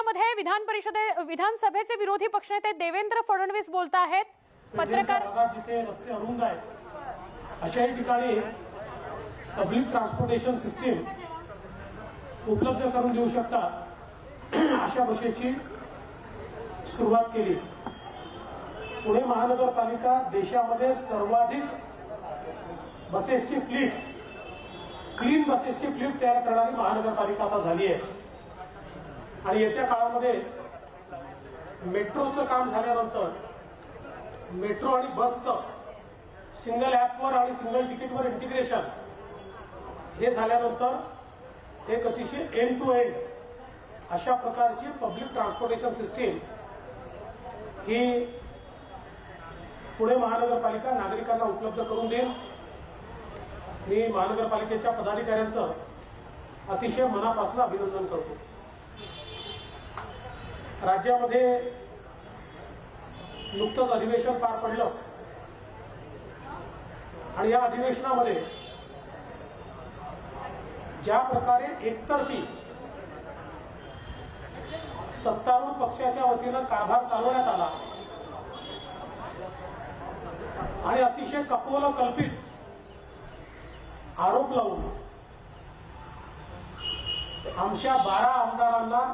राज्यामध्ये विधानसभेचे विरोधी पक्षनेते देवेंद्र फडणवीस बोलत आहेत। पत्रकार जिथे रस्ते अरुंद आहेत अशाही ठिकाणी पब्लिक ट्रान्सपोर्टेशन सिस्टीम उपलब्ध करून देऊ शकतात अशा बसेसची सुरुवात केली। पुणे महानगरपालिका देशामध्ये सर्वाधिक बसेसची फ्लीट, क्लीन बसेसची फ्लीट तयार करणारी महानगरपालिका आता झाली आहे। आणि येत्या काळामध्ये मेट्रोचं काम झाल्यानंतर मेट्रो आणि बसचं सिंगल ॲपवर आणि सिंगल तिकीटवर इंटिग्रेशन हे झाल्यानंतर एक अतिशय एंड टू एंड अशा प्रकारची पब्लिक ट्रान्सपोर्टेशन सिस्टीम ही पुणे महानगरपालिका नागरिकांना उपलब्ध करून देईल। मी महानगरपालिकेच्या पदाधिकाऱ्यांचं अतिशय मनापासून अभिनंदन करतो। राज्यामध्ये नुकतंच अधिवेशन पार पडलं आणि या अधिवेशनामध्ये ज्या प्रकारे एकतर्फी सत्तारूढ पक्षाच्या वतीनं कारभार चालवण्यात आला आणि अतिशय कपोलकल्पित आरोप लावून आमच्या 12 आमदारांना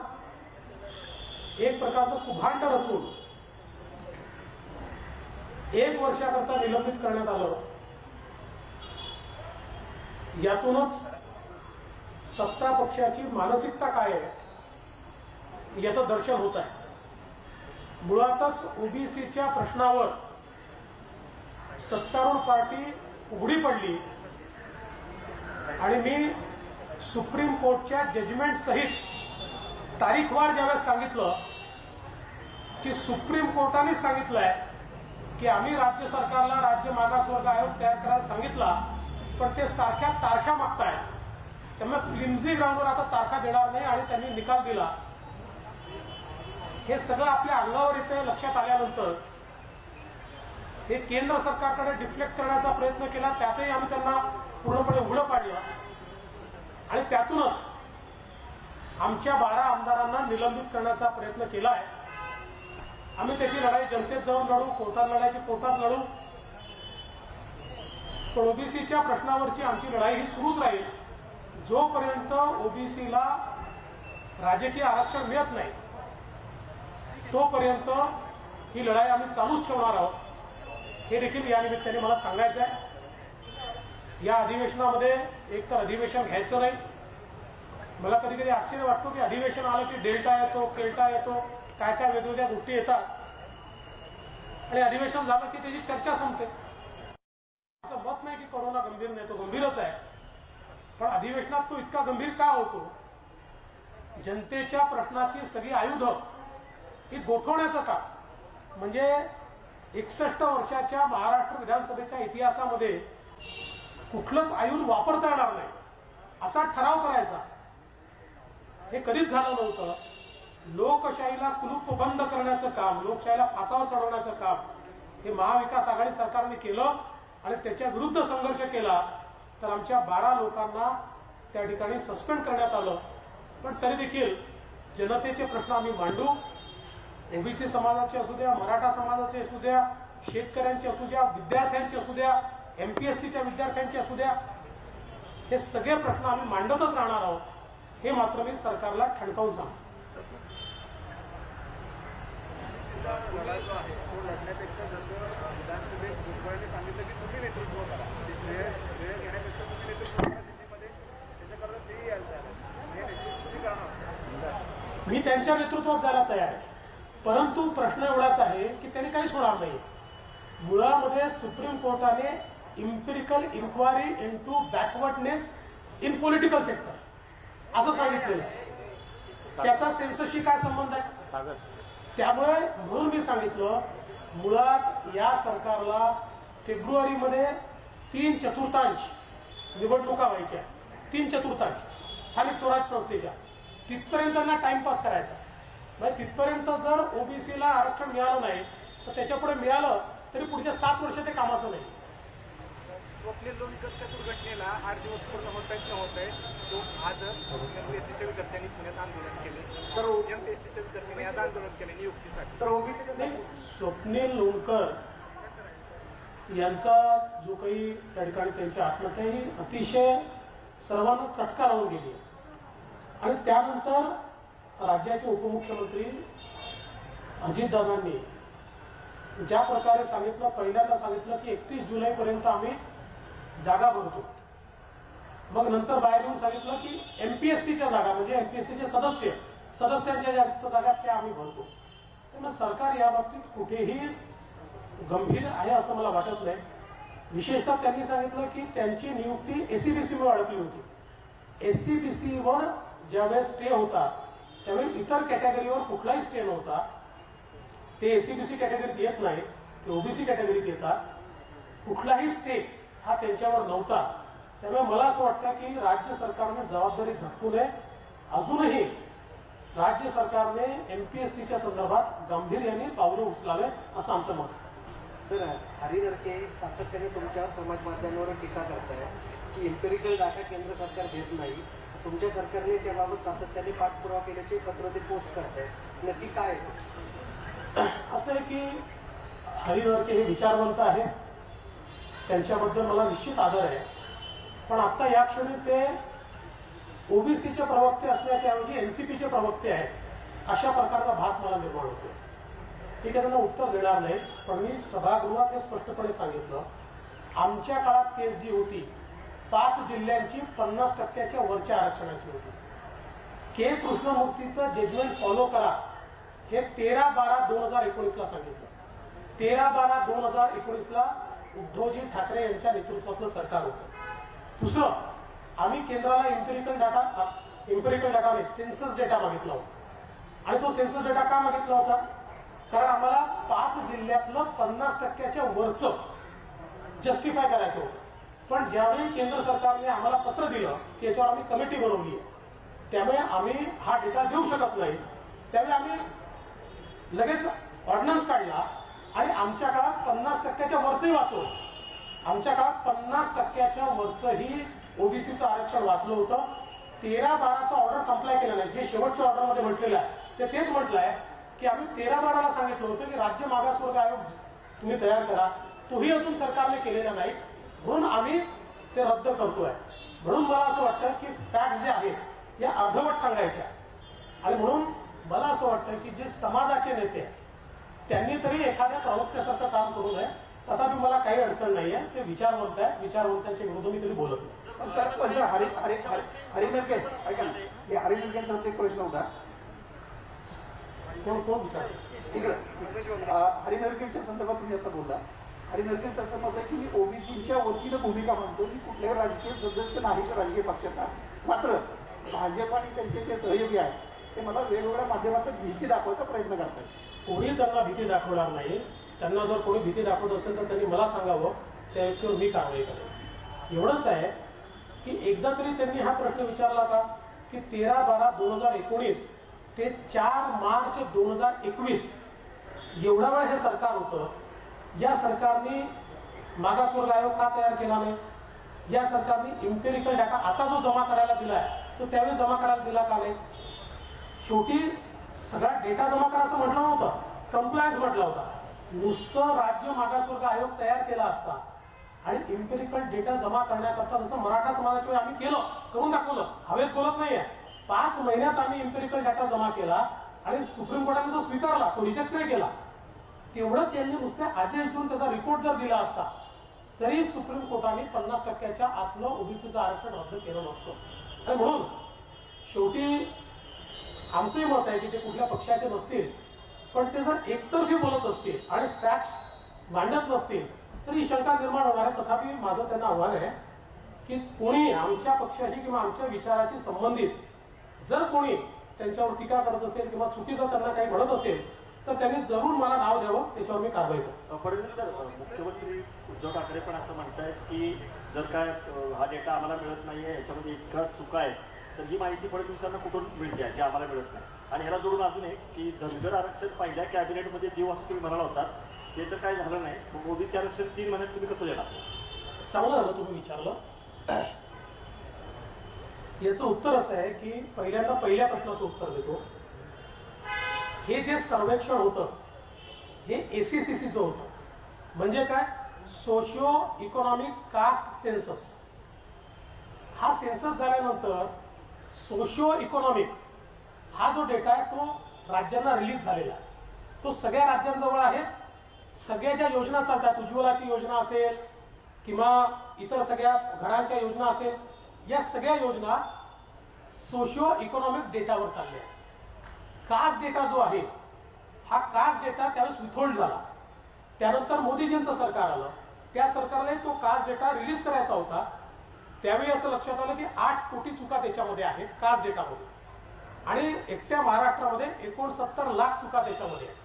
एक प्रकारचं कुभांड रचून 1 वर्षाकरता निलंबित करण्यात आलं। यातूनच सत्ता पक्षाची मानसिकता काय आहे याचं दर्शन होत आहे। मुळातच ओबीसीच्या प्रश्नावर सत्तारूढ पार्टी उघडी पडली आणि मी सुप्रीम कोर्टच्या जजमेंट सहित तारीखवार ज्यावेळेस सांगितलं की सुप्रीम कोर्टाने सांगितलंय की आम्ही राज्य सरकारला राज्य मागासवर्ग आयोग तयार करायला सांगितला, पण ते सारख्या तारख्या मागतायत, त्यामुळे फ्लिम्सी ग्राउंडवर आता तारखा देणार नाही आणि त्यांनी निकाल दिला। हे सगळं आपल्या अंगावर येते लक्षात आल्यानंतर हे केंद्र सरकारकडे डिफ्लेक्ट करण्याचा प्रयत्न केला, त्यातही आम्ही त्यांना पूर्णपणे उघडं पाडलं आणि त्यातूनच आमच्या 12 आमदारांना निलंबित करण्याचा प्रयत्न केलाय। आम्ही त्याची लढाई जनतेत जाऊन लढू, कोर्टात लढायची कोर्टात लढू, पण ओबीसीच्या प्रश्नावरची आमची लढाई ही सुरूच राहील जोपर्यंत ओबीसीला राजकीय आरक्षण मिळत नाही तोपर्यंत ही लढाई आम्ही चालूच ठेवणार आहोत। हे देखील या निमित्ताने मला सांगायचं आहे। या अधिवेशनामध्ये एकतर अधिवेशन घ्यायचं नाही, मला कधी कधी आश्चर्य वाटतो की अधिवेशन आलं की डेल्टा येतो, केल्टा येतो, काय काय वेगवेगळ्या गोष्टी येतात आणि अधिवेशन झालं की त्याची चर्चा संपते। असं मत नाही की कोरोना गंभीर नाही, तो गंभीरच आहे, पण अधिवेशनात तो इतका गंभीर का होतो? जनतेच्या प्रश्नाची सगळी आयुधं ही गोठवण्याचं काम, म्हणजे 61 वर्षाच्या महाराष्ट्र विधानसभेच्या इतिहासामध्ये कुठलंच आयुध वापरता येणार नाही असा ठराव करायचा, हे कधीच झालं नव्हतं। लोकशाहीला कुलूपबंद करण्याचं काम, लोकशाहीला फासावर चढवण्याचं काम हे महाविकास आघाडी सरकारने केलं आणि त्याच्या विरुद्ध संघर्ष केला तर आमच्या 12 लोकांना त्या ठिकाणी सस्पेंड करण्यात आलं। पण तरी देखील जनतेचे प्रश्न आम्ही मांडू, ओबीसी समाजाचे असू द्या, मराठा समाजाचे असू द्या, शेतकऱ्यांचे असू द्या, विद्यार्थ्यांचे असू द्या, एमपीएससीच्या विद्यार्थ्यांचे असू द्या, हे सगळे प्रश्न आम्ही मांडतच राहणार आहोत, हे मात्र मी सरकारला ठणकावून सांगतो। मी त्यांच्या नेतृत्वात जायला तयार आहे, परंतु प्रश्न एवढाच आहे की त्यांनी काहीच होणार नाही। मुळामध्ये सुप्रीम कोर्टाने empirical inquiry into backwardness in political sector असं सांगितलेलं आहे, त्याचा सेन्ससशी काय संबंध आहे? त्यामुळे म्हणून मी सांगितलं, मुळात या सरकारला फेब्रुवारीमध्ये 3/4 निवडणुका व्हायच्या, 3/4 स्थानिक स्वराज्य संस्थेच्या, तिथपर्यंत त्यांना टाइमपास करायचा। म्हणजे तिथपर्यंत जर ओबीसीला आरक्षण मिळालं नाही तर त्याच्यापुढे मिळालं तरी पुढच्या 7 वर्ष ते कामाचं नाही। स्वप्नील लोणकरच्या दुर्घटनेला 8 दिवस पूर्ण होत आहे तो आज एमपीएससीच्या विद्यार्थ्यांनी पुण्यात आंदोलन केले. एमपीएससीच्या विद्यार्थ्यांनी आज आंदोलन केले नियुक्तीसाठी. स्वप्नील लोणकर यांचा जो काही त्या ठिकाणी त्यांची आत्महत्या ही अतिशय सर्वांना चटका लावून गेली आणि त्यानंतर राज्याचे उपमुख्यमंत्री अजितदादांनी ज्या प्रकारे सांगितलं, पहिल्यांदा सांगितलं की 31 जुलैपर्यंत आम्ही जागा भरतो. मग नंतर बाहेर येऊन सांगितलं की एमपीएससीच्या जागा म्हणजे एमपीएससीचे सदस्यांच्या जागा त्या आम्ही भरतो. त्यामुळे सरकार या बाबतीत कुठेही गंभीर आहे असं मला वाटत नाही. विशेषतः त्यांनी सांगितलं की त्यांची नियुक्ती एसीबीसीवर अडकली होती. एसीबीसीवर ज्यावेळेस स्टे होता त्यावेळी इतर कॅटेगरीवर कुठलाही स्टे नव्हता. ते एसीबीसी कॅटेगरीत येत नाही, ते ओबीसी कॅटेगरीत येतात. कुठलाही स्टे हा त्यांच्यावर नव्हता. त्यामुळे मला असं वाटतं की राज्य सरकारने जबाबदारी झटकू नये. अजूनही राज्य सरकारने एमपीएससीच्या संदर्भात गांभीर्याने पावले उचलावे असं आमचं मत आहे. सर, हरी नरके सातत्याने तुमच्यावर समाज माध्यमांवर टीका करताय की एम्पिरिकल डाटा केंद्र सरकार देत नाही. तुमच्या सरकारने त्याबाबत सातत्याने पाठपुरावा केल्याचे पत्र ते पोस्ट करताय. नक्की काय असं आहे की हरी नरके हे विचारवंत आहे, त्यांच्याबद्दल मला निश्चित आदर आहे. पण आता या क्षणी ते ओबीसीचे प्रवक्ते असण्याच्या ऐवजी एनसीपीचे प्रवक्ते आहेत अशा प्रकारचा भास मला निर्माण होतो. ठीक आहे, त्यांना उत्तर देणार नाही. पण मी सभागृहात हे स्पष्टपणे सांगितलं, आमच्या काळात केस जी होती 5 जिल्ह्यांची 50% वरच्या आरक्षणाची होती. के कृष्णमूर्तीचं जजमेंट फॉलो करा हे 13/12/2019 सांगितलं. 13/12/2019 उद्धवजी ठाकरे यांच्या नेतृत्वातलं सरकार होतं. दुसरं, आम्ही केंद्राला इम्पेरिकल डाटा नाही, सेन्सस डेटा मागितला होता. आणि तो सेन्सस डेटा का मागितला होता? कारण आम्हाला 5 जिल्ह्यातलं 50% वरचं जस्टिफाय करायचं होतं. पण ज्यावेळी केंद्र सरकारने आम्हाला पत्र दिलं की याच्यावर आम्ही कमिटी बनवली आहे, त्यामुळे आम्ही हा डेटा देऊ शकत नाही, त्यावेळी आम्ही लगेच ऑर्डिनन्स काढला आणि आमच्या काळात 50% वरचंही वाचवलं. आमच्या काळात 50% वरचंही ओबीसीचं आरक्षण वाचलं होतं. 13/12चा ऑर्डर कंप्लाय केला नाही. जे शेवटच्या ऑर्डरमध्ये म्हटलेलं आहे तेच म्हटलं आहे की आम्ही 13/12ला सांगितलं होतं की राज्य मागासवर्ग आयोग तुम्ही तयार करा. तोही अजून सरकारने केलेला नाही, म्हणून आम्ही ते रद्द करतोय. म्हणून मला असं वाटतं की फॅक्ट्स जे आहेत या अर्धवट सांगायच्या. आणि म्हणून मला असं वाटतं की जे समाजाचे नेते आहेत त्यांनी तरी एखाद्या प्रवक्त्यासारखं काम करू नये. तथापि मला काही अडचण नाही आहे, ते विचारवंत आहे, विचारवंतांच्या विरोधात मी तरी बोलत नाही. हरी नरके ऐका ना, हे हरी नरकेंचा एक प्रश्न होता. कोण विचार इकडे हरी नरकेच्या संदर्भात तुम्ही आता बोलला. हरी नरकेचं असं मत आहे की मी ओबीसीच्या वतीनं भूमिका मांडतो की कुठल्याही राजकीय सदस्य नाही राजकीय पक्षाचा. मात्र भाजप आणि त्यांचे जे सहयोगी आहेत ते मला वेगवेगळ्या माध्यमातून भीती दाखवायचा प्रयत्न करतात. कोणी त्यांना भीती दाखवणार नाही. त्यांना जर कोणी भीती दाखवत असेल तर त्यांनी मला सांगावं, त्या व्यक्तीवर मी कारवाई करेन. एवढंच आहे की एकदा तरी त्यांनी हा प्रश्न विचारला का की 13/12/2019 ते 4 मार्च 2021 एवढा वेळ हे सरकार होतं. या सरकारने मागासवर्ग आयोग का तयार केला नाही? या सरकारने इम्पेरिकल डाटा आता जो जमा करायला दिलाय तो त्यावेळी जमा करायला दिला का नाही? शेवटी सगळा डेटा जमा करा असं म्हटलं नव्हतं, कंप्लायन्स म्हटला होता. नुसतं राज्य मागासवर्ग आयोग तयार केला असता आणि इम्पेरिकल डेटा जमा करण्याकरता जसं मराठा समाजाच्या वेळी आम्ही करून दाखवलं, हवेत बोलत नाहीये. 5 महिन्यात आम्ही इम्पेरिकल डाटा जमा केला आणि सुप्रीम कोर्टाने तो स्वीकारला, तो रिजेक्ट नाही केला. तेवढंच यांनी नुसते आदेश देऊन त्याचा रिपोर्ट जर दिला असता तरी सुप्रीम कोर्टाने 50% आतलं ओबीसीचं आरक्षण रद्द केलं नसतं. आणि म्हणून शेवटी आमचंही मत आहे की ते कुठल्या पक्षाचे नसतील, पण ते जर एकतर्फी बोलत असतील आणि फॅक्ट्स मांडत नसतील तर ही शंका निर्माण होणार आहे. तथापि माझं त्यांना आव्हान आहे की कोणी आमच्या पक्षाशी किंवा आमच्या विचाराशी संबंधित जर कोणी त्यांच्यावर टीका करत असेल किंवा चुकीचं त्यांना काही म्हणत असेल तर त्यांनी जरूर मला नाव द्यावं, त्याच्यावर मी कारवाई करतो. फडणवीस सर, मुख्यमंत्री उद्धव ठाकरे पण असं म्हणतायत की जर काय हा डेटा आम्हाला मिळत नाहीये, याच्यामध्ये इतका चुका आहे, तर ही माहिती फडणवीसांना कुठून मिळते जी आम्हाला मिळत नाही. आणि ह्याला जोडून अजून एक की धनगर आरक्षण पहिल्या कॅबिनेटमध्ये देऊ असं तुम्ही म्हणाला होता, ते तर काय झालं नाही. मग ओबीसी आरक्षण 3 महिन्यात तुम्ही कसं देणार? चांगलं झालं तुम्ही विचारलं. याचं उत्तर असं आहे की पहिल्या प्रश्नाचं उत्तर देतो. हे जे सर्वेक्षण होतं हे ACCCचं होतं. म्हणजे काय? Socio economic caste census. हा सेन्सस झाल्यानंतर सोशिओ इकॉनॉमिक हा जो डेटा आहे तो राज्यांना रिलीज झालेला आहे. तो सगळ्या राज्यांजवळ आहे. सगळ्या ज्या योजना चालतात, उज्ज्वलाची योजना असेल किंवा इतर सगळ्या घरांच्या योजना असेल, या सगळ्या योजना सोशिओ इकॉनॉमिक डेटावर चालल्या. कास्ट डेटा जो आहे हा कास्ट डेटा त्यावेळेस विथहोल्ड झाला. त्यानंतर मोदीजींचं सरकार आलं. त्या सरकारने तो कास्ट डेटा रिलीज करायचा होता. त्यावेळी असं लक्षात आलं की 8 कोटी चुका त्याच्यामध्ये आहेत कास्ट डेटामध्ये, आणि एकट्या महाराष्ट्रामध्ये 69 लाख चुका त्याच्यामध्ये आहेत.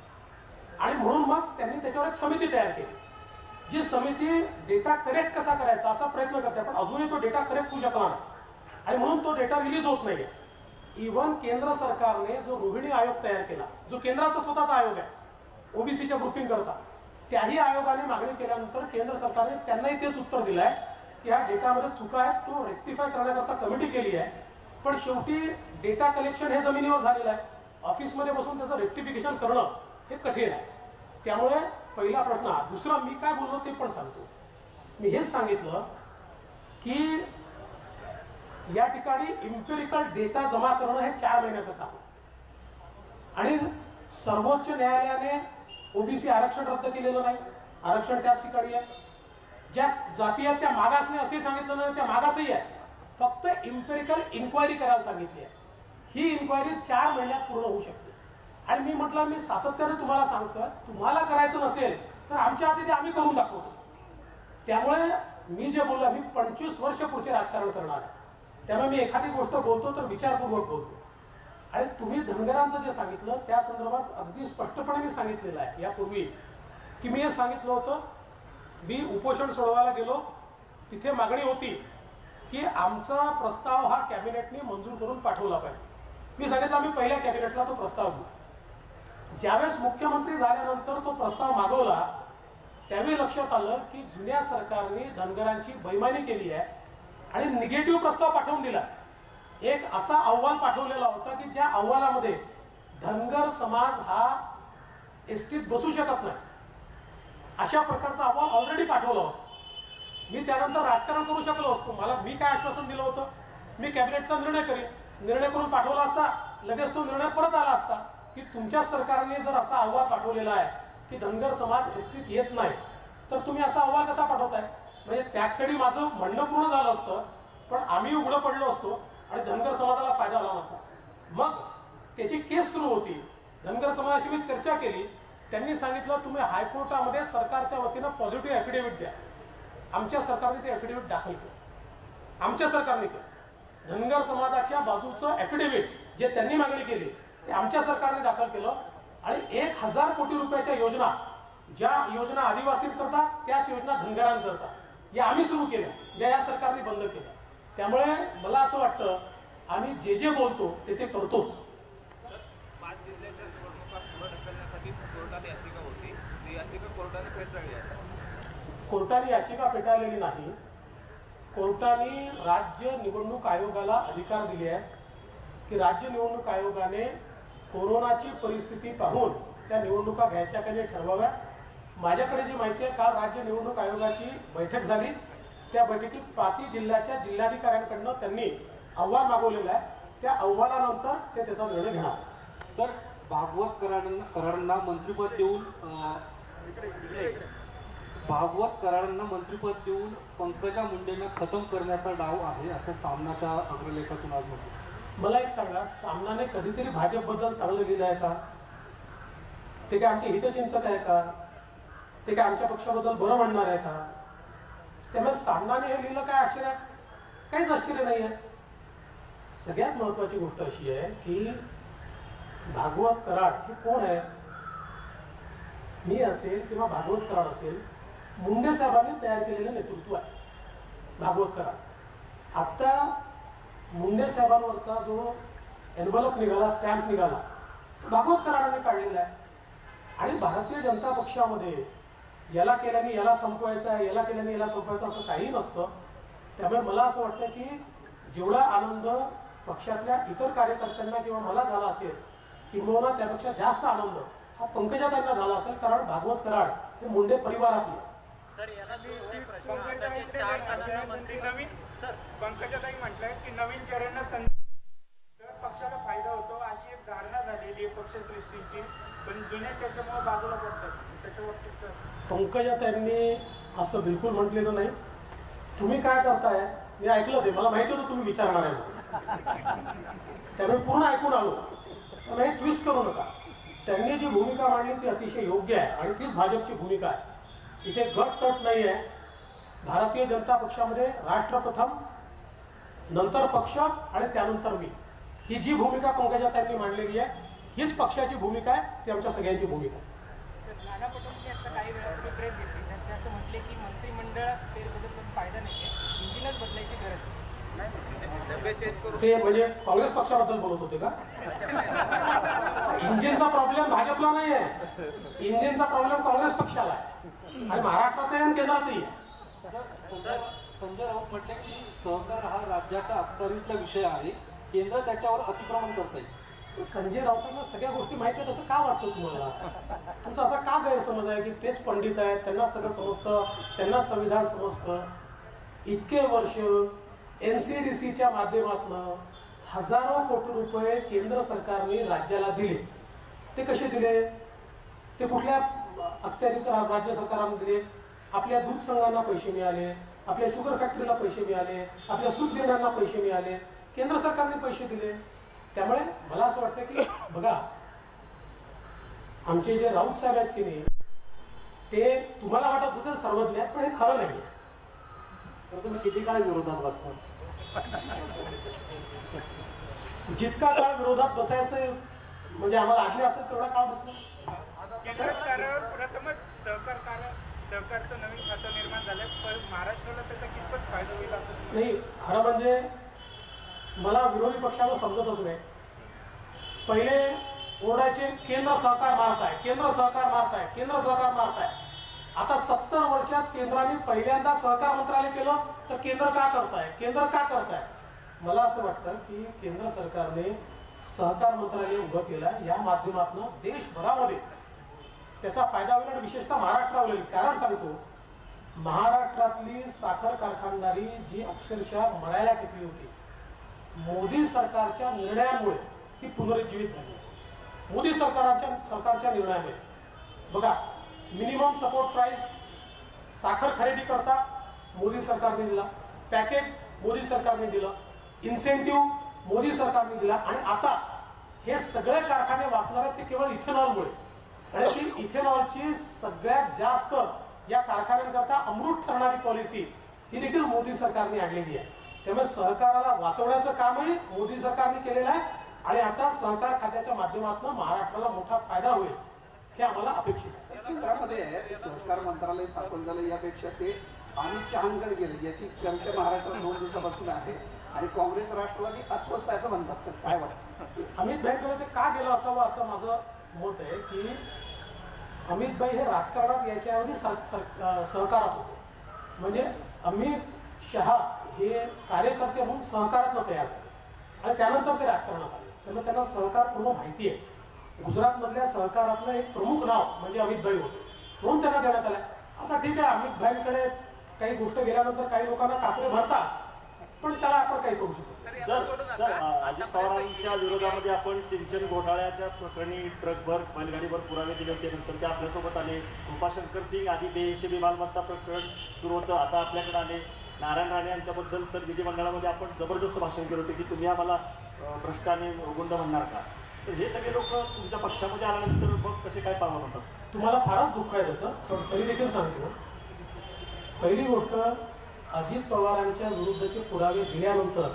आणि म्हणून मग त्यांनी त्याच्यावर एक समिती तयार केली. जी समिती डेटा करेक्ट कसा करायचा असा प्रयत्न करते, पण अजूनही तो डेटा करेक्ट होऊ शकला नाही आणि म्हणून तो डेटा रिलीज होत नाहीये. इव्हन केंद्र सरकारने जो रोहिणी आयोग तयार केला, जो केंद्राचा स्वतःचा आयोग आहे ओबीसीच्या ग्रुपिंग करता, त्याही आयोगाने मागणी केल्यानंतर केंद्र सरकारने त्यांनाही तेच उत्तर दिलं आहे की ह्या डेटामध्ये चुका आहेत, तो रेक्टिफाय करण्याकरता कमिटी केली आहे. पण शेवटी डेटा कलेक्शन हे जमिनीवर झालेलं आहे. ऑफिसमध्ये बसून त्याचं रेक्टिफिकेशन करणं हे कठीण आहे. त्यामुळे पहिला प्रश्न. दुसरा मी काय बोललो ते पण सांगतो. मी हेच सांगितलं की या ठिकाणी इम्पेरिकल डेटा जमा करणं हे 4 महिन्याचं काम आहे. आणि सर्वोच्च न्यायालयाने ओबीसी आरक्षण रद्द केलेलं नाही. आरक्षण त्याच ठिकाणी आहे. ज्या जाती आहेत त्या मागास नाही असेही सांगितलं नाही, त्या मागासही आहे. फक्त इम्पेरिकल इन्क्वायरी करायला सांगितली आहे. ही इन्क्वायरी 4 महिन्यात पूर्ण होऊ शकते. आणि मी म्हटलं, मी सातत्याने तुम्हाला सांगतो, तुम्हाला करायचं नसेल तर आमच्या हाती ते आम्ही करून दाखवतो. त्यामुळे मी जे बोललो, मी 25 वर्ष पुढचे राजकारण करणार आहे. त्यामुळे मी एखादी गोष्ट बोलतो तर विचारपूर्वक बोलतो. आणि तुम्ही धनगरांचं जे सांगितलं त्या संदर्भात अगदी स्पष्टपणे मी सांगितलेलं आहे यापूर्वी की मी हे सांगितलं होतं. मी उपोषण सोडवायला गेलो, तिथे मागणी होती की आमचा प्रस्ताव हा कॅबिनेटने मंजूर करून पाठवला पाहिजे. मी सांगितलं आम्ही पहिल्या कॅबिनेटला तो प्रस्ताव घेऊ. ज्यावेळेस मुख्यमंत्री झाल्यानंतर तो प्रस्ताव मागवला त्यावेळी लक्षात आलं की जुन्या सरकारने धनगरांची बेईमानी केली आहे आणि निगेटिव्ह प्रस्ताव पाठवून दिला. एक असा अहवाल पाठवलेला होता की ज्या अहवालामध्ये धनगर समाज हा एसटीत बसू शकत नाही अशा प्रकारचा अहवाल ऑलरेडी पाठवला होता. मी त्यानंतर राजकारण करू शकलो असतो. मी काय आश्वासन दिलं होतं, मी कॅबिनेटचा निर्णय करीन. निर्णय करून पाठवला असता, लगेच तो निर्णय परत आला असता की तुमच्या सरकारने जर असा अहवाल पाठवलेला आहे की धनगर समाज एसटीत येत नाही तर तुम्ही असा अहवाल कसा पाठवताय. म्हणजे त्या क्षणी माझं म्हणणं पूर्ण झालं असतं, पण आम्ही उघडं पडलो असतो आणि धनगर समाजाला फायदा झाला नसता. मग त्याची केस सुरू होती. धनगर समाजाशी मी चर्चा केली. त्यांनी सांगितलं तुम्ही हायकोर्टामध्ये सरकारच्या वतीनं पॉझिटिव्ह ॲफिडेव्हिट द्या. आमच्या सरकारने ते ॲफिडेव्हिट दाखल केलं. आमच्या सरकारने केलं. धनगर समाजाच्या बाजूचं ॲफिडेव्हिट जे त्यांनी मागणी केली ते आमच्या सरकारने दाखल केलं. आणि 1000 कोटी रुपयाच्या योजना, ज्या योजना आदिवासींकरता त्याच योजना धनगरांकरता या आम्ही सुरू केल्या, ज्या या सरकारने बंद केल्या. त्यामुळे मला असं वाटतं आम्ही जे जे बोलतो ते करतोच. 5 जिल्ह्याच्या निवडणुका पुढे ढकलण्यासाठी कोर्टात याचिका होती, ती याचिका कोर्टाने फेटाळली आहे. कोर्टाने याचिका फेटाळलेली नाही. कोर्टाने राज्य निवडणूक आयोगाला अधिकार दिले आहेत की राज्य निवडणूक आयोगाने कोरोनाची परिस्थिती पाहून त्या निवडणुका घ्यायच्या का नाही ठरवाव्या. माझ्याकडे जी माहिती आहे, काल राज्य निवडणूक आयोगाची बैठक झाली. त्या बैठकीत 5 जिल्ह्याच्या जिल्हाधिकाऱ्यांकडनं त्यांनी अहवाल मागवलेला आहे. त्या अहवालानंतर ते त्याचा निर्णय घेणार. सर, भागवत करारांना मंत्रिपद देऊन पंकजा मुंडेंना खतम करण्याचा डाव आहे असं सामनाच्या अग्रलेखातून आज म्हटलं. मला एक सांगा, सामनाने कधीतरी भाजपबद्दल चांगलं लिहिलं आहे का? ते काय आमचे हितचिंतक आहे का? ते काय आमच्या पक्षाबद्दल बरं म्हणणार आहे का? त्यामुळे सामनाने हे लिहिलं काय आश्चर्य? काहीच आश्चर्य नाही आहे. सगळ्यात महत्वाची गोष्ट अशी आहे की भागवत कराड हे कोण आहे? मी असेल किंवा भागवत कराड असेल, मुंडे साहेबांनी तयार केलेलं नेतृत्व आहे भागवत कराड. आता मुंडे साहेबांवरचा जो एन्व्हलप निघाला, स्टॅम्प निघाला, तो भागवत कराडाने काढलेला आहे. आणि भारतीय जनता पक्षामध्ये याला केल्याने याला संपवायचं आहे, याला केल्याने याला संपवायचं असं काही नसतं. त्यामुळे मला असं वाटतं की जेवढा आनंद पक्षातल्या इतर कार्यकर्त्यांना किंवा मला झाला असेल किंवा त्यापेक्षा जास्त आनंद हा पंकजाताईंना झाला असेल, कारण भागवत कराड हे मुंडे परिवारातले. पंकजाताई म्हटलंय की नवीन चेहऱ्यांना संधी पक्षाला फायदा होतो अशी एक धारणा झालेली आहे पक्षश्रेष्ठींची, पण जुन्या त्याच्यामुळे बाजूला पडतात. त्याच्यावर पंकजाताईंनी असं बिलकुल म्हटलेलं नाही. तुम्ही काय करताय मी ऐकलं, ते मला माहिती होतं तुम्ही विचारणार आहे, त्यामुळे पूर्ण ऐकून आलो. पण हे ट्विस्ट करू नका. त्यांनी जी भूमिका मांडली ती अतिशय योग्य आहे आणि तीच भाजपची भूमिका आहे. इथे गट तट नाही आहे. भारतीय जनता पक्षामध्ये राष्ट्र प्रथम, नंतर पक्ष आणि त्यानंतर मी, ही जी भूमिका पंकजाताईंनी मांडलेली आहे हीच पक्षाची भूमिका आहे, ती आमच्या सगळ्यांची भूमिका आहे. नाना पटोले आता काही वेळा प्रेस घेतली, त्यांनी असं म्हटले की मंत्रिमंडळ फेरबदल फायदा नाही, इंजिनच बदलायची गरज नाही. ते म्हणजे काँग्रेस पक्षाबद्दल बोलत होते का? इंजिनचा प्रॉब्लेम भाजपला नाही आहे, इंजिनचा प्रॉब्लेम काँग्रेस पक्षाला आहे आणि महाराष्ट्रात आहे आणि केंद्रातही आहे. संजय राऊत म्हटले की सहकार हा राज्याच्या अखत्यारीतला विषय आहे, केंद्र त्याच्यावर अतिक्रमण करत आहे. संजय राऊतांना सगळ्या गोष्टी माहिती आहेत असं का वाटतं तुम्हाला? तुमचा असा का गैरसमज आहे की तेच पंडित आहेत, त्यांना सगळं समजतं, त्यांना संविधान समजतं? इतके वर्ष NCDCच्या माध्यमातून हजारो कोटी रुपये केंद्र सरकारने राज्याला दिले. ते कसे दिले? ते कुठल्या अखत्यारीत राज्य सरकारने दिले? आपल्या दूध संघांना पैसे मिळाले, आपल्या शुगर फॅक्टरीला पैसे मिळाले, आपल्या सूत गिरण्यांना पैसे मिळाले, केंद्र सरकारने पैसे दिले. त्यामुळे मला असं वाटतं की बघा, आमचे जे राऊत साहेब आहेत की नाही, ते तुम्हाला वाटत असेल सर्वज्ञ आहेत, पण हे खरं नाही. तर तुम्ही किती काळ विरोधात बसता? जितका काळ विरोधात बसायचं म्हणजे आम्हाला आठले असेल तेवढा काळ बसणार. केंद्र सरकारवर प्रथमच सहकारचं नवीन खातं निर्माण झालंय, पण महाराष्ट्राला त्याचा कितपत फायदा होईल असं नाही. खरं म्हणजे मला विरोधी पक्षाला समजतच नाही. पहिले ओरडायचे केंद्र सहकार मारताय, केंद्र सहकार मारताय, केंद्र सहकार मारताय. आता 70 वर्षात केंद्राने पहिल्यांदा सहकार मंत्रालय केलं, तर केंद्र का करताय, केंद्र का करताय? मला असं वाटतं की केंद्र सरकारने सहकार मंत्रालय उभं केलं, या माध्यमातून देशभरामध्ये त्याचा फायदा होईल आणि विशेषतः महाराष्ट्रावर होईल. कारण सांगतो, महाराष्ट्रातली साखर कारखानदारी जी अक्षरशः मरायला टिकली होती, मोदी सरकारच्या निर्णयामुळे ती पुनरुज्जीवित झाली. मोदी सरकारच्या निर्णयामुळे बघा, मिनिमम सपोर्ट प्राइस साखर खरेदी करता मोदी सरकारने दिला, पॅकेज मोदी सरकारने दिलं, इन्सेंटिव्ह मोदी सरकारने दिला आणि आता हे सगळे कारखाने वाचणार आहेत ते केवळ इथेनॉलमुळे. आणि ती इथेनॉलची सगळ्यात जास्त या कारखान्यांकरता अमृत ठरणारी पॉलिसी ही देखील मोदी सरकारने आणलेली आहे. त्यामुळे सहकाराला वाचवण्याचं कामही मोदी सरकारने केलेलं आहे आणि आता सहकार खात्याच्या माध्यमातून महाराष्ट्राला मोठा फायदा होईल हे आम्हाला अपेक्षित आहे. केंद्रामध्ये सहकार मंत्रालय स्थापन झालं, यापेक्षा ते आणि चहानगड गेले याची चर्चा महाराष्ट्रात 2 दिवसापासून आहे आणि काँग्रेस राष्ट्रवादी अस्वस्थ असं म्हणतात. तर काय वाटतं? अमित भाईंकडे ते का गेलं असावं असं माझं मत आहे की अमित भाई हे राजकारणात याच्याऐवजी सहकारात होते. म्हणजे अमित शहा हे कार्यकर्ते म्हणून सहकारात तयार झाले आणि त्यानंतर ते राजकारणात आले. त्यामुळे त्यांना सहकार पूर्ण माहिती आहे. गुजरातमधल्या सहकारातलं एक प्रमुख नाव म्हणजे अमित भाई होते, म्हणून त्यांना देण्यात आलं. आता ठीक आहे, अमित भाईंकडे काही गोष्ट गेल्यानंतर काही लोकांना कापडे भरतात, पण त्याला आपण काही करू शकतो. सर, अजित पवारांच्या विरोधामध्ये आपण सिंचन घोटाळ्याच्या प्रकरणी ट्रकभर बैलगाडीवर पुरावे दिले होते, नंतर ते आपल्यासोबत आले. कृपाशंकर सिंग आधी बेहिशेबी मालमत्ता प्रकरण सुरू होतं, आता आपल्याकडे आले. नारायण राणे यांच्याबद्दल तर विधिमंडळामध्ये आपण जबरदस्त भाषण केलं होते की तुम्ही आम्हाला भ्रष्ट आणि गुंड म्हणणार का? तर हे सगळे लोक तुमच्या पक्षामध्ये आल्यानंतर मग कसे काय पाहत होतात? तुम्हाला फारच दुःख आहे त्याचं, पण तरी देखील सांगतो. पहिली गोष्ट, अजित पवारांच्या विरुद्धचे पुरावे दिल्यानंतर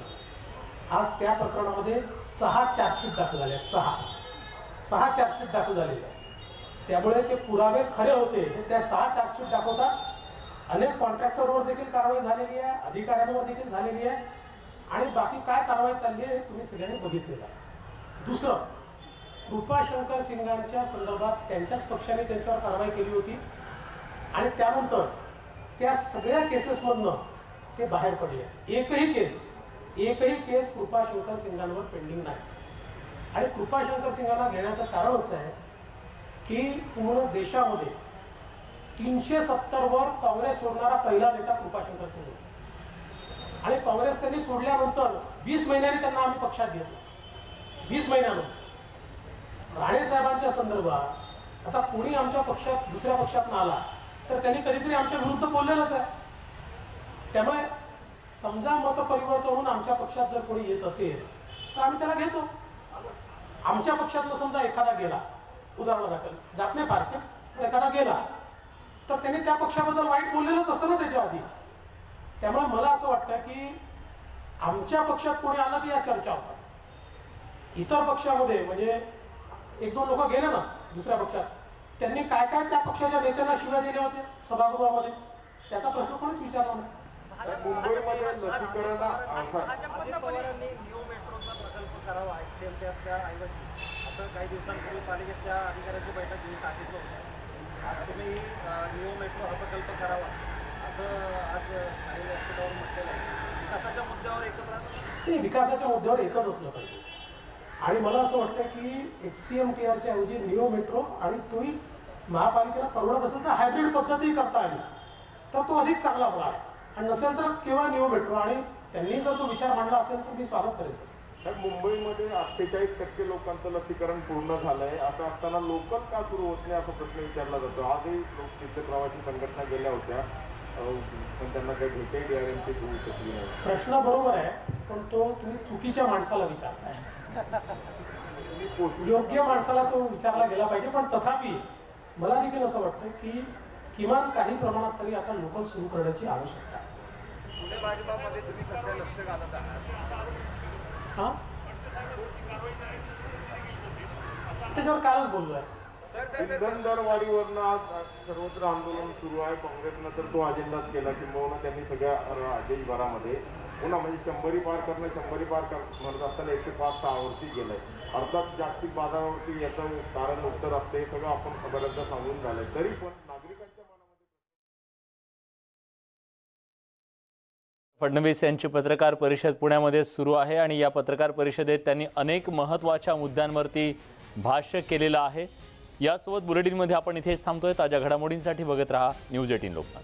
आज त्या प्रकरणामध्ये 6 चार्जशीट दाखल झाल्या. 6 चार्जशीट दाखल झालेले आहेत. त्यामुळे ते पुरावे खरे होते ते त्या 6 चार्जशीट दाखवतात. अनेक कॉन्ट्रॅक्टरवर देखील कारवाई झालेली आहे, अधिकाऱ्यांवर देखील झालेली आहे आणि बाकी काय कारवाई चालली आहे तुम्ही सगळ्यांनी बघितलेलं आहे. दुसरं, कृपाशंकर सिंगांच्या संदर्भात त्यांच्याच पक्षाने त्यांच्यावर कारवाई केली होती. आणि त्यानंतर त्या सगळ्या केसेसमधनं ते बाहेर पडले. एकही केस कृपाशंकर सिंगांवर पेंडिंग नाही. आणि कृपाशंकर सिंगांना घेण्याचं कारण असं आहे की पूर्ण देशामध्ये 370 वर काँग्रेस सोडणारा पहिला नेता कृपाशंकर सिंग. आणि काँग्रेस त्यांनी सोडल्यानंतर 20 महिन्यांनी त्यांना आम्ही पक्षात घेतलं. 20 महिन्यानंतर राणे साहेबांच्या संदर्भात आता कोणी आमच्या पक्षात दुसऱ्या पक्षात आला तर त्यांनी कधीतरी आमच्या विरुद्ध बोललेलंच आहे. त्यामुळे समजा मतपरिवर्तन होऊन आमच्या पक्षात जर कोणी येत असेल तर आम्ही त्याला घेतो. आमच्या पक्षातनं समजा एखादा गेला, उदाहरणादाखल जात नाही फारसे, पण एखादा गेला तर त्यांनी त्या पक्षाबद्दल वाईट बोललेलंच असतं ना त्याच्या आधी. त्यामुळे मला असं वाटतं की आमच्या पक्षात कोणी आलं की या चर्चा होतात. इतर पक्षामध्ये म्हणजे 1-2 लोक गेले ना दुसऱ्या पक्षात, त्यांनी काय काय त्या पक्षाच्या नेत्यांना शिव्या दिल्या होत्या सभागृहामध्ये, त्याचा प्रश्न कोणीच विचारला नाही. मुंबईमध्ये लसीकरण अजित पवारांनी निओ मेट्रोचा प्रकल्प करावा एक्सेलच्या ऐवजी असं काही दिवसांपूर्वी पालिकेच्या अधिकाऱ्यांची बैठक घेऊन सांगितलं होतं. आज तुम्ही निओ मेट्रो हा प्रकल्प करावा असं आज काही व्यासपीठावर म्हटलेलं आहे. विकासाच्या मुद्द्यावर एकत्र विकासाच्या मुद्द्यावर एकच असलं पाहिजे. आणि मला असं वाटतं की HCMTRच्या ऐवजी निओ मेट्रो आणि तोही महापालिकेला परवडत असेल तर हायब्रिड पद्धती करता आली तर तो अधिक चांगला होणार आहे. आणि नसेल तर केवळ निओ मेट्रो. आणि त्यांनी जर तो विचार मांडला असेल तर मी स्वागत करेन. मुंबईमध्ये 48% लोकांचं लसीकरण पूर्ण झालंय. असं असताना लोकल का सुरू होत नाही असा प्रश्न विचारला जातो. आजही लोक तिथे प्रवासी संघटना गेल्या होत्या पण त्यांना काही भेटे DRMची होऊ शकली नाही. प्रश्न बरोबर आहे पण तो तुम्ही चुकीच्या माणसाला विचारताय. योग्य माणसाला तो विचारला गेला पाहिजे. पण तथापि मला देखील असं वाटतं की किमान काही प्रमाणात तरी आता लोकल सुरू करण्याची आवश्यकता आहे. पुणे भाजपामध्ये तुम्ही सध्या लक्ष घालत आहात. हा त्याच्यावर कालच बोललोय. इंधन दरवाढीवरनं आज सर्वत्र आंदोलन सुरू आहे. काँग्रेसनं तर तो अजेंडाच केला किंवा त्यांनी सगळ्या देशभरामध्ये पुन्हा म्हणजे 100 पार करणं 100 पार म्हणत असताना 105-6 वरती गेलंय. अर्थात जागतिक बाजारावरती याचं कारण उत्तर असते हे सगळं आपण बऱ्याचदा सांगून झालंय. तरी पण नागरिकांच्या मनामध्ये फडणवीस यांची पत्रकार परिषद पुण्यामध्ये सुरू आहे आणि या पत्रकार परिषदेत त्यांनी अनेक महत्त्वाच्या मुद्द्यांवरती भाष्य केलेलं आहे. यासोबत बुलेटिनमध्ये आपण इथेच थांबतोय. ताज्या घडामोडींसाठी बघत रहा न्यूज 18 लोकमत.